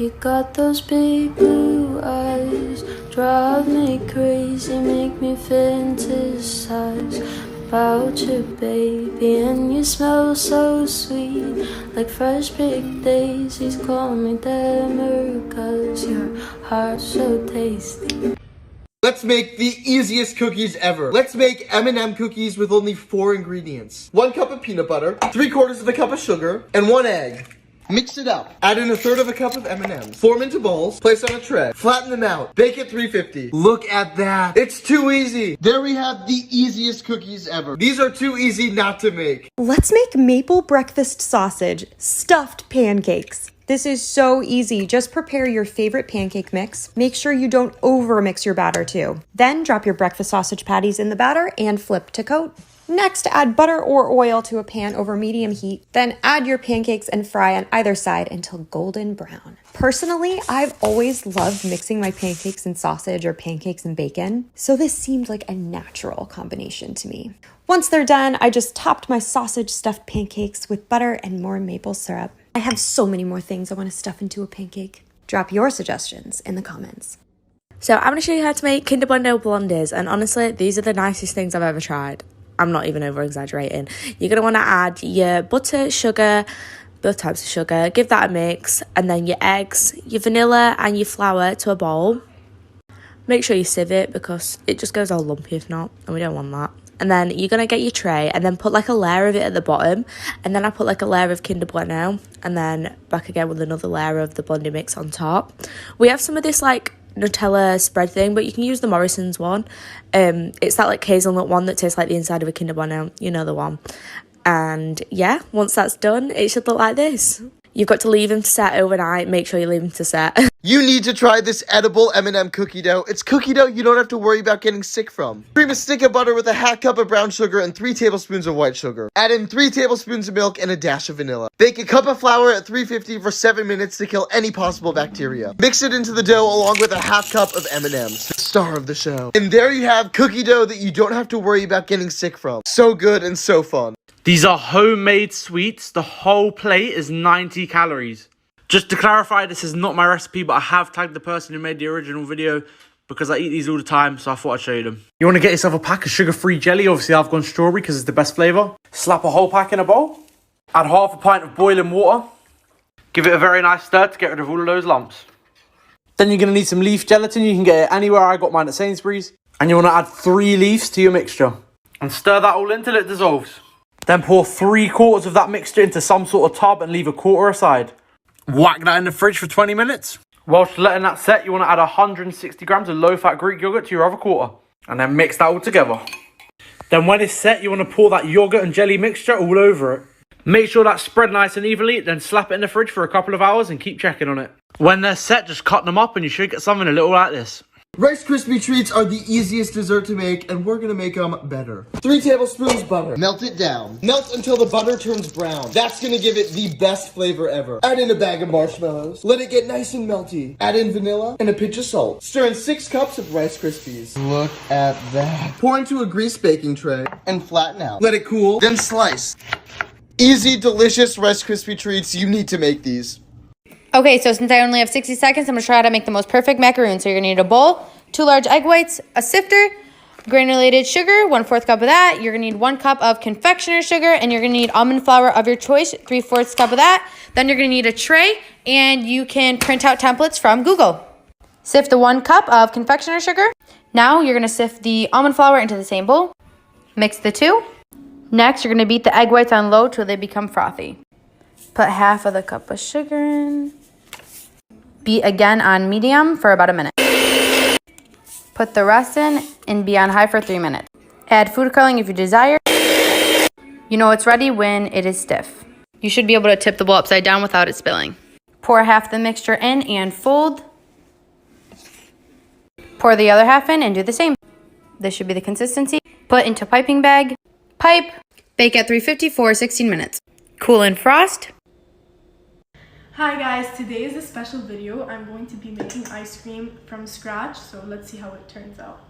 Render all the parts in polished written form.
You got those big blue eyes, drive me crazy, make me fantasize about you, baby. And you smell so sweet, like fresh baked daisies. Call me Demer, 'cause your heart's so tasty. Let's make the easiest cookies ever. Let's make M&M cookies with only 4 ingredients. 1 cup of peanut butter, 3/4 of a cup of sugar, and 1 egg. Mix it up. Add in 1/3 of a cup of M&Ms. Form into balls, place on a tray. Flatten them out. Bake at 350. Look at that. It's too easy. There we have the easiest cookies ever. These are too easy not to make. Let's make maple breakfast sausage stuffed pancakes. This is so easy. Just prepare your favorite pancake mix. Make sure you don't over mix your batter too. Then drop your breakfast sausage patties in the batter and flip to coat. Next, add butter or oil to a pan over medium heat. Then add your pancakes and fry on either side until golden brown. Personally, I've always loved mixing my pancakes and sausage or pancakes and bacon, so this seemed like a natural combination to me. Once they're done, I just topped my sausage stuffed pancakes with butter and more maple syrup. I have so many more things I want to stuff into a pancake. Drop your suggestions in the comments. So I'm going to show you how to make Kinder Bueno blondies, and honestly, these are the nicest things I've ever tried. I'm not even over exaggerating. You're going to want to add your butter, sugar, both types of sugar, give that a mix, and then your eggs, your vanilla and your flour to a bowl. Make sure you sieve it because it just goes all lumpy if not, and we don't want that. And then you're going to get your tray and then put like a layer of it at the bottom, and then I put like a layer of Kinder Bueno, and then back again with another layer of the blondie mix on top. We have some of this like Nutella spread thing, but you can use the Morrison's one. It's that like hazelnut one that tastes like the inside of a Kinder Bueno, you know the one. And yeah, once that's done, it should look like this. You've got to leave them to set overnight. Make sure you leave them to set. You need to try this edible M&M cookie dough. It's cookie dough you don't have to worry about getting sick from. Cream a stick of butter with a half cup of brown sugar and 3 tablespoons of white sugar. Add in 3 tablespoons of milk and a dash of vanilla. Bake a cup of flour at 350 for 7 minutes to kill any possible bacteria. Mix it into the dough along with a half cup of M&Ms, the star of the show. And there you have cookie dough that you don't have to worry about getting sick from. So good and so fun. These are homemade sweets. The whole plate is 90 calories. Just to clarify, this is not my recipe, but I have tagged the person who made the original video because I eat these all the time, so I thought I'd show you them. You want to get yourself a pack of sugar-free jelly. Obviously, I've gone strawberry because it's the best flavour. Slap a whole pack in a bowl. Add half a pint of boiling water. Give it a very nice stir to get rid of all of those lumps. Then you're going to need some leaf gelatin. You can get it anywhere. I got mine at Sainsbury's. And you want to add 3 leaves to your mixture. And stir that all in till it dissolves. Then pour 3/4 of that mixture into some sort of tub and leave a quarter aside. Whack that in the fridge for 20 minutes. Whilst letting that set, you want to add 160 grams of low-fat Greek yogurt to your other quarter. And then mix that all together. Then when it's set, you want to pour that yogurt and jelly mixture all over it. Make sure that's spread nice and evenly, then slap it in the fridge for a couple of hours and keep checking on it. When they're set, just cut them up and you should get something a little like this. Rice Krispie treats are the easiest dessert to make, and we're gonna make them better. 3 tablespoons butter. Melt it down. Melt until the butter turns brown. That's gonna give it the best flavor ever. Add in a bag of marshmallows. Let it get nice and melty. Add in vanilla and a pinch of salt. Stir in 6 cups of Rice Krispies. Look at that. Pour into a greased baking tray and flatten out. Let it cool, then slice. Easy, delicious Rice Krispie treats. You need to make these. Okay, so since I only have 60 seconds, I'm going to try how to make the most perfect macaroon. So you're going to need a bowl, 2 large egg whites, a sifter, granulated sugar, 1/4 cup of that. You're going to need 1 cup of confectioner's sugar, and you're going to need almond flour of your choice, 3/4 cup of that. Then you're going to need a tray, and you can print out templates from Google. Sift the 1 cup of confectioner's sugar. Now you're going to sift the almond flour into the same bowl. Mix the 2. Next, you're going to beat the egg whites on low till they become frothy. Put half of the cup of sugar in. Beat again on medium for about a minute. Put the rest in and be on high for 3 minutes. Add food coloring if you desire. You know it's ready when it is stiff. You should be able to tip the bowl upside down without it spilling. Pour half the mixture in and fold. Pour the other half in and do the same. This should be the consistency. Put into piping bag. Pipe. Bake at 350 for 16 minutes. Cool and frost. Hi guys, today is a special video. I'm going to be making ice cream from scratch, so let's see how it turns out.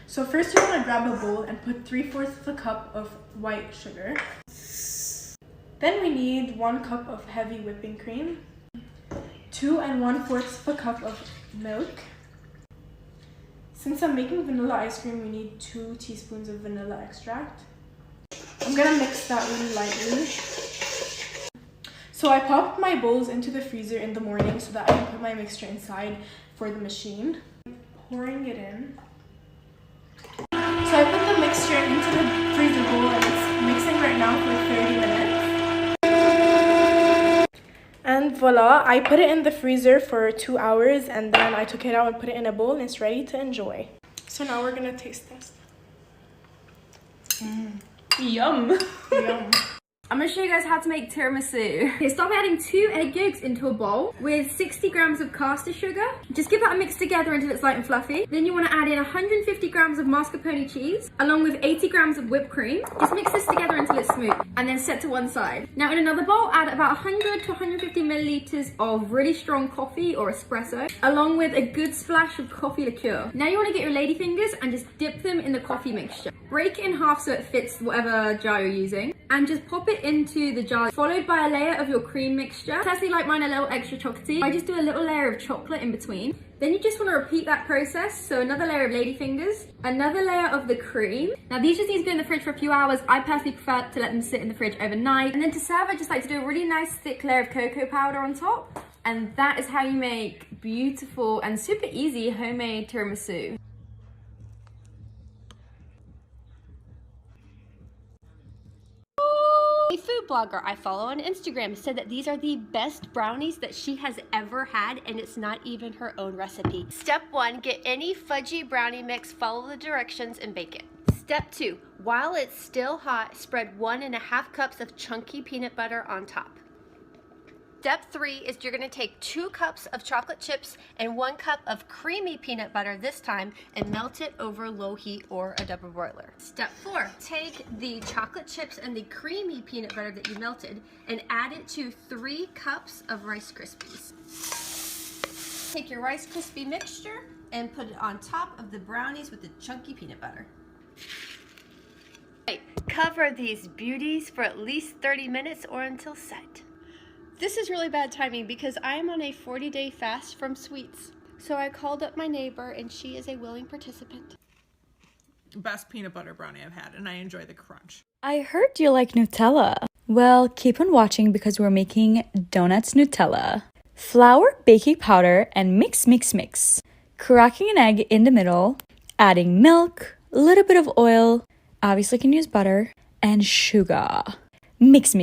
So first you want to grab a bowl and put 3/4 of a cup of white sugar. Then we need 1 cup of heavy whipping cream, 2 1/4 cup of milk. Since I'm making vanilla ice cream, we need 2 teaspoons of vanilla extract. I'm gonna mix that really lightly. So I popped my bowls into the freezer in the morning so that I can put my mixture inside for the machine. Pouring it in. So I put the mixture into the freezer bowl and it's mixing right now for 30 minutes. And voila, I put it in the freezer for 2 hours and then I took it out and put it in a bowl and it's ready to enjoy. So now we're gonna taste test. Yum. Yum. I'm gonna show you guys how to make tiramisu. Okay, start by adding 2 egg yolks into a bowl with 60 grams of caster sugar. Just give that a mix together until it's light and fluffy. Then you wanna add in 150 grams of mascarpone cheese, along with 80 grams of whipped cream. Just mix this together until it's smooth, and then set to one side. Now in another bowl, add about 100 to 150 milliliters of really strong coffee or espresso, along with a good splash of coffee liqueur. Now you wanna get your lady fingers and just dip them in the coffee mixture. Break it in half so it fits whatever jar you're using, and just pop it into the jar, followed by a layer of your cream mixture. Personally, like mine a little extra chocolatey. I just do a little layer of chocolate in between. Then you just want to repeat that process. So another layer of lady fingers, another layer of the cream. Now these just need to go in the fridge for a few hours. I personally prefer to let them sit in the fridge overnight. And then to serve, I just like to do a really nice thick layer of cocoa powder on top. And that is how you make beautiful and super easy homemade tiramisu. A food blogger I follow on Instagram said that these are the best brownies that she has ever had, and it's not even her own recipe. Step 1, get any fudgy brownie mix, follow the directions, and bake it. Step 2, while it's still hot, spread 1.5 cups of chunky peanut butter on top. Step 3 is you're going to take 2 cups of chocolate chips and 1 cup of creamy peanut butter this time and melt it over low heat or a double broiler. Step 4, take the chocolate chips and the creamy peanut butter that you melted and add it to 3 cups of Rice Krispies. Take your Rice Krispie mixture and put it on top of the brownies with the chunky peanut butter. Right, cover these beauties for at least 30 minutes or until set. This is really bad timing because I am on a 40-day fast from sweets. So I called up my neighbor and she is a willing participant. Best peanut butter brownie I've had, and I enjoy the crunch. I heard you like Nutella. Well, keep on watching because we're making donuts Nutella. Flour, baking powder, and mix. Cracking an egg in the middle, adding milk, a little bit of oil, obviously can use butter, and sugar. Mix,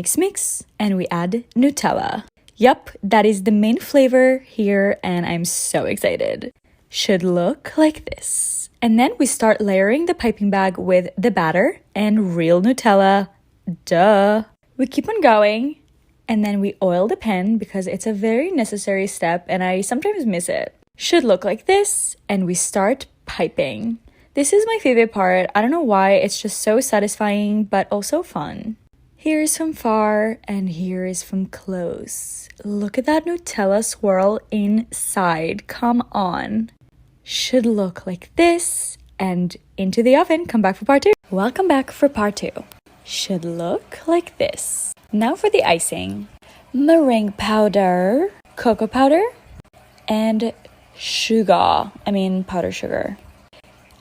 and we add Nutella. Yup, that is the main flavor here, and I'm so excited. Should look like this. And then we start layering the piping bag with the batter and real Nutella. Duh. We keep on going, and then we oil the pan because it's a very necessary step, and I sometimes miss it. Should look like this, and we start piping. This is my favorite part. I don't know why, it's just so satisfying, but also fun. Here is from far and here is from close. Look at that Nutella swirl inside. Come on. Should look like this. And into the oven. Come back for part 2. Welcome back for part 2. Should look like this. Now for the icing. Meringue powder, cocoa powder, and sugar. Powdered sugar.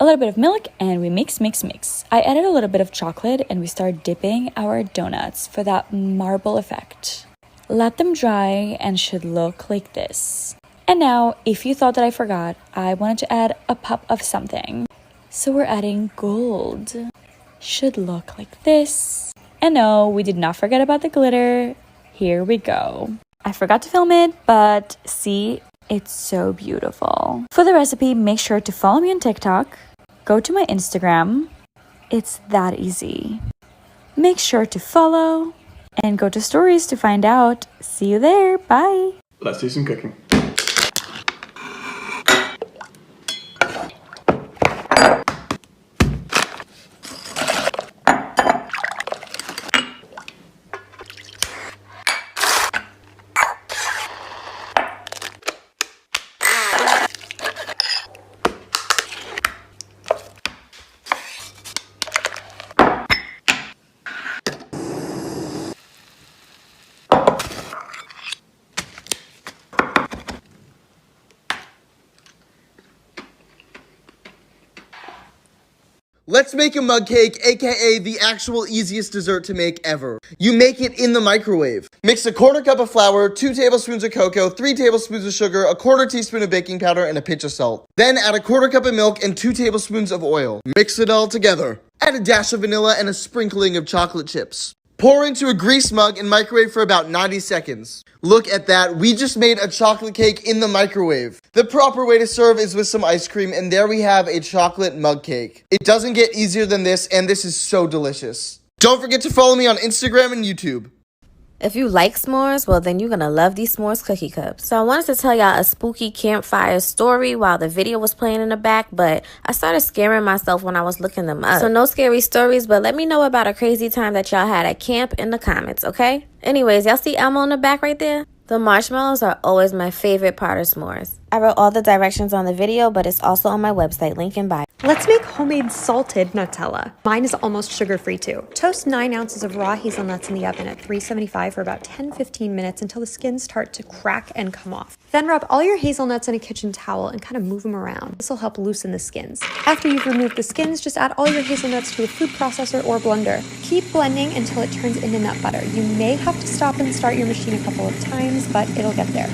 A little bit of milk, and we mix. I added a little bit of chocolate, and we start dipping our donuts for that marble effect. Let them dry and should look like this. And now, if you thought that I forgot, I wanted to add a pop of something. So we're adding gold. Should look like this. And no, we did not forget about the glitter. Here we go. I forgot to film it, but see, it's so beautiful. For the recipe, make sure to follow me on TikTok. Go to my Instagram. It's that easy. Make sure to follow and go to stories to find out. See you there. Bye. Let's do some cooking. Let's make a mug cake, aka the actual easiest dessert to make ever. You make it in the microwave. Mix a 1/4 cup of flour, 2 tablespoons of cocoa, 3 tablespoons of sugar, a 1/4 teaspoon of baking powder, and a pinch of salt. Then add a 1/4 cup of milk and 2 tablespoons of oil. Mix it all together. Add a dash of vanilla and a sprinkling of chocolate chips. Pour into a grease mug and microwave for about 90 seconds. Look at that, we just made a chocolate cake in the microwave. The proper way to serve is with some ice cream, and there we have a chocolate mug cake. It doesn't get easier than this, and this is so delicious. Don't forget to follow me on Instagram and YouTube. If you like s'mores, well, then you're going to love these s'mores cookie cups. So I wanted to tell y'all a spooky campfire story while the video was playing in the back, but I started scaring myself when I was looking them up. So no scary stories, but let me know about a crazy time that y'all had at camp in the comments, okay? Anyways, y'all see Elmo in the back right there? The marshmallows are always my favorite part of s'mores. I wrote all the directions on the video, but it's also on my website, link in bio. Let's make homemade salted Nutella. Mine is almost sugar-free too. Toast 9 ounces of raw hazelnuts in the oven at 375 for about 10-15 minutes until the skins start to crack and come off. Then wrap all your hazelnuts in a kitchen towel and kind of move them around. This will help loosen the skins. After you've removed the skins, just add all your hazelnuts to a food processor or blender. Keep blending until it turns into nut butter. You may have to stop and start your machine a couple of times, but it'll get there.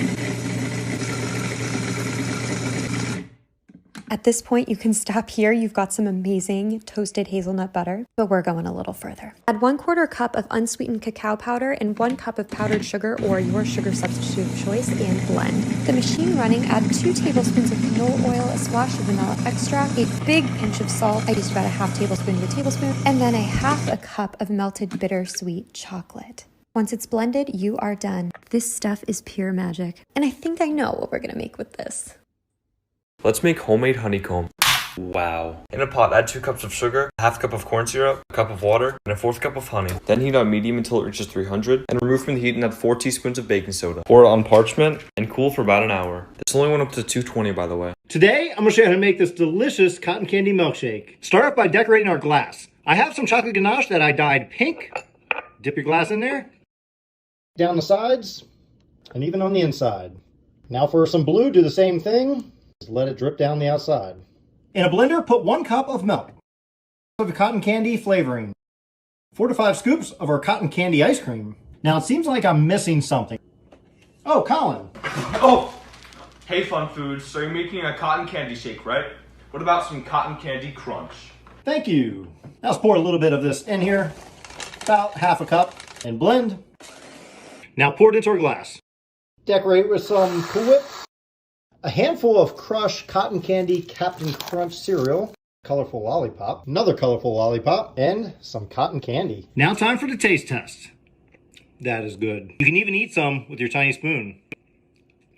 At this point, you can stop here. You've got some amazing toasted hazelnut butter, but we're going a little further. Add 1/4 cup of unsweetened cacao powder and 1 cup of powdered sugar or your sugar substitute of choice and blend. The machine running, add 2 tablespoons of canola oil, a splash of vanilla extract, a big pinch of salt. I used about a 1/2 tablespoon to a tablespoon, and then a 1/2 cup of melted bittersweet chocolate. Once it's blended, you are done. This stuff is pure magic. And I think I know what we're gonna make with this. Let's make homemade honeycomb. Wow. In a pot, add 2 cups of sugar, 1/2 cup of corn syrup, a cup of water, and a 1/4 cup of honey. Then heat on medium until it reaches 300, and remove from the heat and add 4 teaspoons of baking soda. Pour it on parchment, and cool for about an hour. This only went up to 220, by the way. Today, I'm going to show you how to make this delicious cotton candy milkshake. Start off by decorating our glass. I have some chocolate ganache that I dyed pink. Dip your glass in there. Down the sides, and even on the inside. Now for some blue, do the same thing. Just let it drip down the outside. In a blender, put 1 cup of milk. Of the cotton candy flavoring. 4 to 5 scoops of our cotton candy ice cream. Now it seems like I'm missing something. Oh, Colin. Oh! Hey, Fun Foods, so you're making a cotton candy shake, right? What about some cotton candy crunch? Thank you. Now let's pour a little bit of this in here. About 1/2 cup. And blend. Now pour it into our glass. Decorate with some Cool Whip. A handful of crushed cotton candy Captain Crunch cereal, colorful lollipop, another colorful lollipop, and some cotton candy. Now time for the taste test. That is good. You can even eat some with your tiny spoon.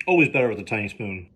Always better with a tiny spoon.